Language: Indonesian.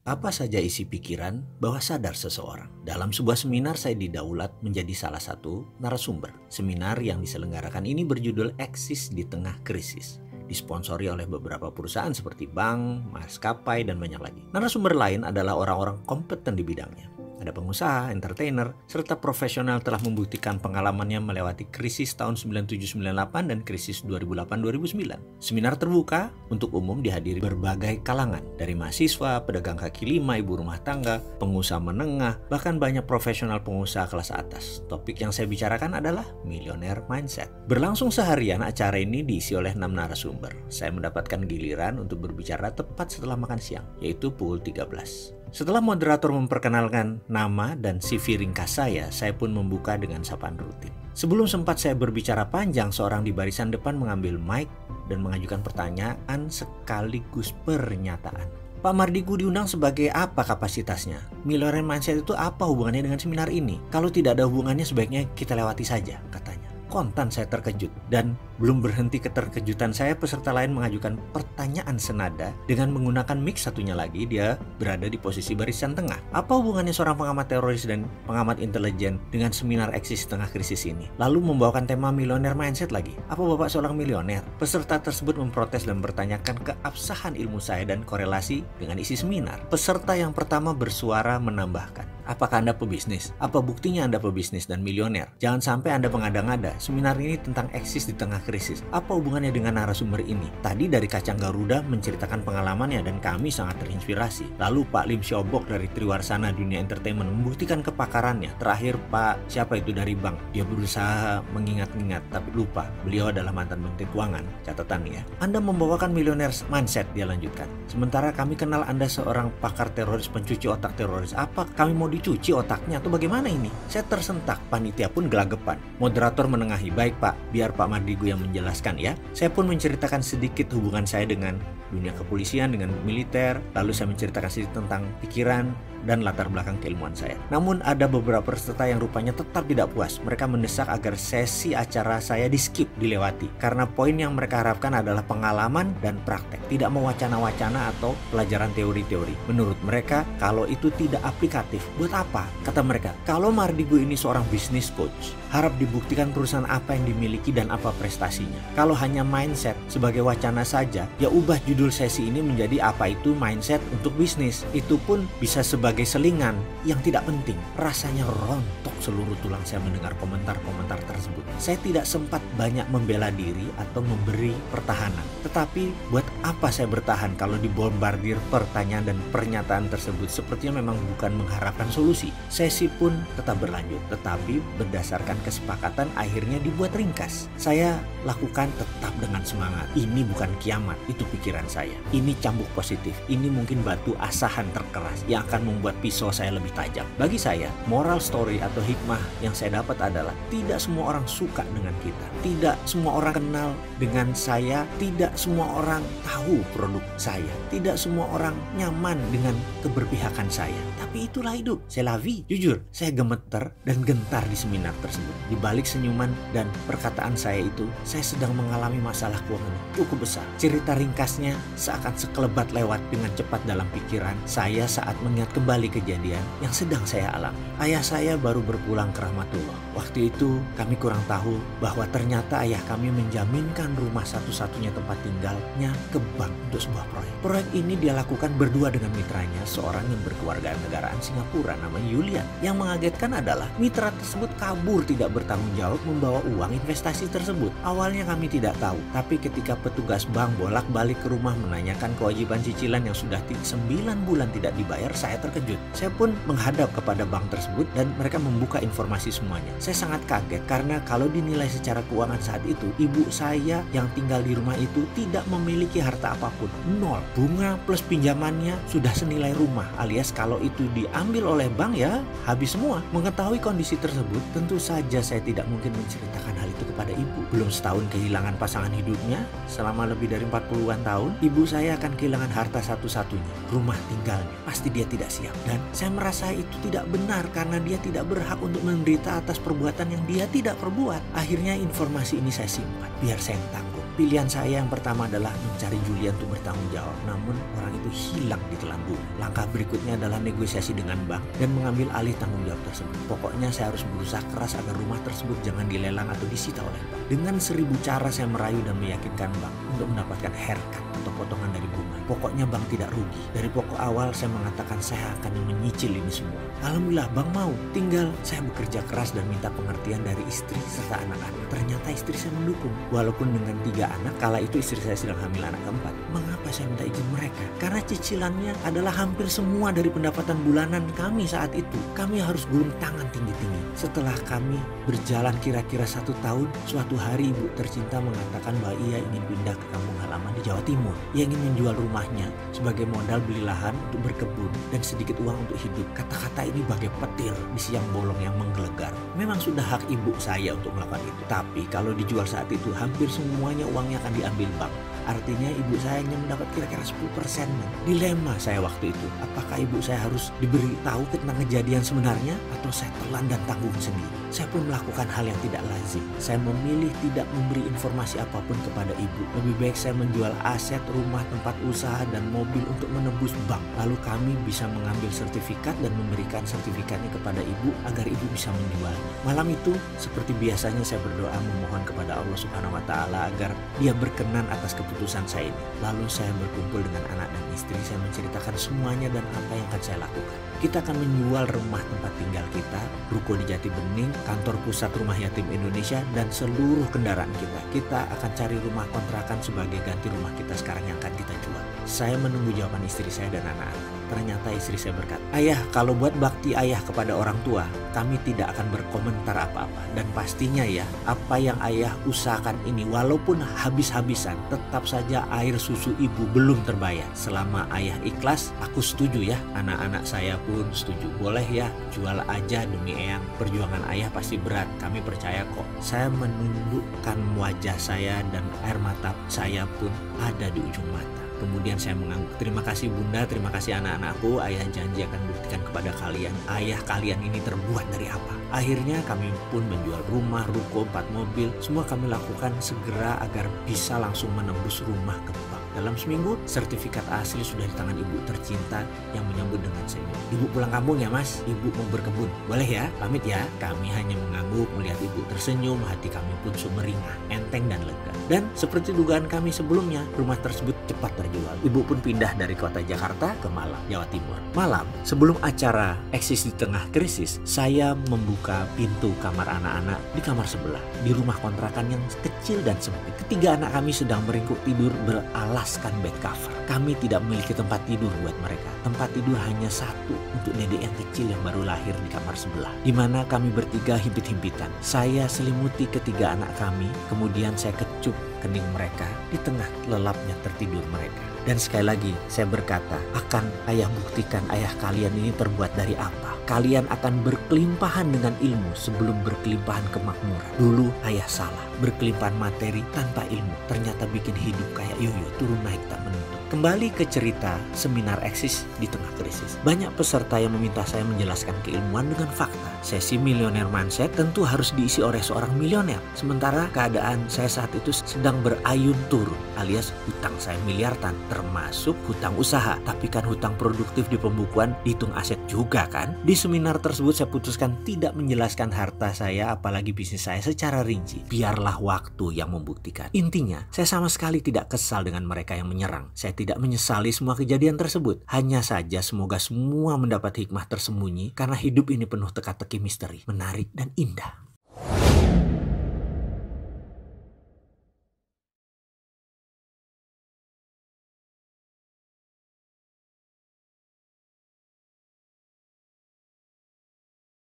Apa saja isi pikiran bawah sadar seseorang? Dalam sebuah seminar saya didaulat menjadi salah satu narasumber. Seminar yang diselenggarakan ini berjudul Eksis di Tengah Krisis. Disponsori oleh beberapa perusahaan seperti bank, maskapai, dan banyak lagi. Narasumber lain adalah orang-orang kompeten di bidangnya. Ada pengusaha, entertainer, serta profesional telah membuktikan pengalamannya melewati krisis tahun 97-98 dan krisis 2008-2009. Seminar terbuka untuk umum dihadiri berbagai kalangan, dari mahasiswa, pedagang kaki lima, ibu rumah tangga, pengusaha menengah, bahkan banyak profesional pengusaha kelas atas. Topik yang saya bicarakan adalah Millionaire Mindset. Berlangsung seharian, acara ini diisi oleh 6 narasumber. Saya mendapatkan giliran untuk berbicara tepat setelah makan siang, yaitu pukul 13. Setelah moderator memperkenalkan nama dan CV ringkas saya pun membuka dengan sapaan rutin. Sebelum sempat saya berbicara panjang, seorang di barisan depan mengambil mic dan mengajukan pertanyaan sekaligus pernyataan. Pak Mardigu diundang sebagai apa kapasitasnya? Millionaire Mindset itu apa hubungannya dengan seminar ini? Kalau tidak ada hubungannya sebaiknya kita lewati saja, katanya. Kontan saya terkejut, dan belum berhenti keterkejutan saya, peserta lain mengajukan pertanyaan senada dengan menggunakan mic satunya lagi. Dia berada di posisi barisan tengah. Apa hubungannya seorang pengamat teroris dan pengamat intelijen dengan seminar eksis tengah krisis ini? Lalu membawakan tema Millionaire Mindset lagi. Apa Bapak seorang milioner? Peserta tersebut memprotes dan bertanyakan keabsahan ilmu saya dan korelasi dengan isi seminar. Peserta yang pertama bersuara menambahkan, apakah Anda pebisnis? Apa buktinya Anda pebisnis dan milioner? Jangan sampai Anda mengada-ngada. Seminar ini tentang eksis di tengah krisis. Apa hubungannya dengan narasumber ini? Tadi dari Kacang Garuda menceritakan pengalamannya dan kami sangat terinspirasi. Lalu Pak Lim Siobok dari Triwarsana Dunia Entertainment membuktikan kepakarannya. Terakhir Pak siapa itu dari bank. Dia berusaha mengingat-ingat tapi lupa. Beliau adalah mantan Menteri Keuangan. Catatan ya. Anda membawakan Millionaire Mindset, dia lanjutkan. Sementara kami kenal Anda seorang pakar teroris, pencuci otak teroris. Apa kami mau dicuci otaknya atau bagaimana ini? Saya tersentak, panitia pun gelagapan. Moderator menengahi, baik Pak, biar Pak Mardigu yang menjelaskan ya. Saya pun menceritakan sedikit hubungan saya dengan dunia kepolisian, dengan militer. Lalu saya menceritakan sedikit tentang pikiran dan latar belakang keilmuan saya. Namun ada beberapa peserta yang rupanya tetap tidak puas. Mereka mendesak agar sesi acara saya di skip, dilewati. Karena poin yang mereka harapkan adalah pengalaman dan praktek. Tidak mau wacana-wacana atau pelajaran teori-teori. Menurut mereka, kalau itu tidak aplikatif, buat apa? Kata mereka, kalau Mardigu ini seorang business coach, harap dibuktikan perusahaan apa yang dimiliki dan apa prestasinya. Kalau hanya mindset sebagai wacana saja, ya ubah judul sesi ini menjadi apa itu mindset untuk bisnis. Itu pun bisa sebagai selingan yang tidak penting. Rasanya rontok seluruh tulang saya mendengar komentar-komentar tersebut. Saya tidak sempat banyak membela diri atau memberi pertahanan. Tetapi buat apa saya bertahan kalau dibombardir pertanyaan dan pernyataan tersebut? Sepertinya memang bukan mengharapkan solusi. Sesi pun tetap berlanjut, tetapi berdasarkan kesepakatan akhirnya dibuat ringkas. Saya lakukan tetap dengan semangat. Ini bukan kiamat, itu pikiran saya. Ini cambuk positif. Ini mungkin batu asahan terkeras yang akan membuat pisau saya lebih tajam. Bagi saya, moral story atau hikmah yang saya dapat adalah tidak semua orang suka dengan kita. Tidak semua orang kenal dengan saya. Tidak semua orang tahu produk saya. Tidak semua orang nyaman dengan keberpihakan saya. Tapi itulah hidup. C'est la vie. Jujur, saya gemeter dan gentar di seminar tersebut. Di balik senyuman dan perkataan saya itu, saya sedang mengalami masalah keuangan cukup besar. Cerita ringkasnya seakan sekelebat lewat dengan cepat dalam pikiran saya saat mengingat kembali kejadian yang sedang saya alami. Ayah saya baru berpulang ke rahmatullah. Waktu itu kami kurang tahu bahwa ternyata ayah kami menjaminkan rumah satu-satunya tempat tinggalnya ke bank untuk sebuah proyek. Proyek ini dia lakukan berdua dengan mitranya, seorang yang berkewarganegaraan Singapura namanya Yulian. Yang mengagetkan adalah mitra tersebut kabur tidak bertanggung jawab membawa uang investasi tersebut. Awalnya kami tidak tahu, tapi ketika petugas bank bolak-balik ke rumah menanyakan kewajiban cicilan yang sudah 9 bulan tidak dibayar, saya terkejut. Saya pun menghadap kepada bank tersebut dan mereka membuka informasi semuanya. Saya sangat kaget karena kalau dinilai secara keuangan saat itu, ibu saya yang tinggal di rumah itu tidak memiliki harta apapun. Nol. Bunga plus pinjamannya sudah senilai rumah, alias kalau itu diambil oleh bank ya habis semua. Mengetahui kondisi tersebut, tentu saja saya tidak mungkin menceritakan hal itu kepada ibu. Belum setahun kehilangan pasangan hidupnya, selama lebih dari 40-an tahun, ibu saya akan kehilangan harta satu-satunya, rumah tinggalnya. Pasti dia tidak siap. Dan saya merasa itu tidak benar karena dia tidak berhak untuk menderita atas perbuatan yang dia tidak perbuat. Akhirnya informasi ini saya simpan, biar saya yang tanggung. Pilihan saya yang pertama adalah mencari Julian untuk bertanggung jawab, namun orang itu hilang di telan bumi. Langkah berikutnya adalah negosiasi dengan bank dan mengambil alih tanggung jawab tersebut. Pokoknya saya harus berusaha keras agar rumah tersebut jangan dilelang atau disita oleh bank. Dengan 1000 cara saya merayu dan meyakinkan bank untuk mendapatkan haircut atau potongan dari bunga. Pokoknya bank tidak rugi. Dari pokok awal saya mengatakan saya akan menyicil ini semua. Alhamdulillah bank mau. Tinggal saya bekerja keras dan minta pengertian dari istri serta anak-anak. Ternyata istri saya mendukung. Walaupun dengan 3 anak, kala itu istri saya sedang hamil anak keempat. Mengapa saya minta izin mereka? Karena cicilannya adalah hampir semua dari pendapatan bulanan kami saat itu. Kami harus gulung tangan tinggi-tinggi. Setelah kami berjalan kira-kira 1 tahun, suatu hari ibu tercinta mengatakan bahwa ia ingin pindah ke kampung halaman di Jawa Timur. Ia ingin menjual rumahnya sebagai modal beli lahan untuk berkebun dan sedikit uang untuk hidup. Kata-kata ini bagai petir di siang bolong yang menggelegar. Memang sudah hak ibu saya untuk melakukan itu. Tapi kalau dijual saat itu, hampir semuanya uangnya akan diambil bank. Artinya ibu saya hanya mendapat kira-kira 10%. Dilema saya waktu itu. Apakah ibu saya harus diberitahu tentang kejadian sebenarnya atau saya telan dan tanggung sendiri? Saya pun melakukan hal yang tidak lazim. Saya memilih tidak memberi informasi apapun kepada ibu. Lebih baik saya menjual aset, rumah, tempat usaha, dan mobil untuk menebus bank. Lalu kami bisa mengambil sertifikat dan memberikan sertifikatnya kepada ibu agar ibu bisa menjualnya. Malam itu seperti biasanya saya berdoa memohon kepada Allah Subhanahu wa Ta'ala agar Dia berkenan atas keputusan saya ini. Lalu saya berkumpul dengan anak dan istri, saya menceritakan semuanya dan apa yang akan saya lakukan. Kita akan menjual rumah tempat tinggal kita, ruko di Jati Bening, kantor pusat Rumah Yatim Indonesia, dan seluruh kendaraan kita. Kita akan cari rumah kontrakan sebagai ganti rumah kita sekarang yang akan kita jual. Saya menunggu jawaban istri saya dan anak-anak. Ternyata istri saya berkata, "Ayah, kalau buat bakti ayah kepada orang tua, kami tidak akan berkomentar apa-apa. Dan pastinya ya, apa yang ayah usahakan ini walaupun habis-habisan, tetap saja air susu ibu belum terbayar. Selama ayah ikhlas, aku setuju ya. Anak-anak saya pun setuju. Boleh ya, jual aja demi eyang. Perjuangan ayah pasti berat, kami percaya kok." Saya menundukkan wajah saya dan air mata saya pun ada di ujung mata. Kemudian saya mengangguk, "Terima kasih bunda, terima kasih anak-anakku. Ayah janji akan buktikan kepada kalian, ayah kalian ini terbuat dari apa." Akhirnya kami pun menjual rumah, ruko, 4 mobil. Semua kami lakukan segera agar bisa langsung menembus rumah ke bank. Dalam seminggu, sertifikat asli sudah di tangan ibu tercinta yang menyambut dengan senyum. "Ibu pulang kampung ya mas, ibu mau berkebun. Boleh ya, pamit ya." Kami hanya mengangguk melihat ibu tersenyum, hati kami pun sumringah, enteng dan lega. Dan seperti dugaan kami sebelumnya, rumah tersebut cepat terjual. Ibu pun pindah dari kota Jakarta ke Malang, Jawa Timur. Malam, sebelum acara Eksis di Tengah Krisis, saya membuka pintu kamar anak-anak di kamar sebelah, di rumah kontrakan yang kecil dan sempit. Ketiga anak kami sedang meringkuk tidur beralaskan bed cover. Kami tidak memiliki tempat tidur buat mereka. Tempat tidur hanya satu untuk dedek yang kecil yang baru lahir di kamar sebelah, di mana kami bertiga himpit-himpitan. Saya selimuti ketiga anak kami, kemudian saya kecup kening mereka di tengah lelapnya tertidur mereka. Dan sekali lagi saya berkata, "Akan ayah buktikan ayah kalian ini terbuat dari apa. Kalian akan berkelimpahan dengan ilmu sebelum berkelimpahan kemakmuran. Dulu ayah salah, berkelimpahan materi tanpa ilmu. Ternyata bikin hidup kayak yoyo, turun naik tak menentu." Kembali ke cerita seminar Eksis di Tengah Krisis. Banyak peserta yang meminta saya menjelaskan keilmuan dengan fakta. Sesi milioner mindset tentu harus diisi oleh seorang milioner. Sementara keadaan saya saat itu sedang berayun turun, alias hutang saya miliaran, termasuk hutang usaha. Tapi kan hutang produktif di pembukuan dihitung aset juga kan? Di seminar tersebut saya putuskan tidak menjelaskan harta saya apalagi bisnis saya secara rinci. Biarlah waktu yang membuktikan. Intinya, saya sama sekali tidak kesal dengan mereka yang menyerang. Saya tidak menyesali semua kejadian tersebut. Hanya saja semoga semua mendapat hikmah tersembunyi karena hidup ini penuh teka-teki misteri, menarik dan indah.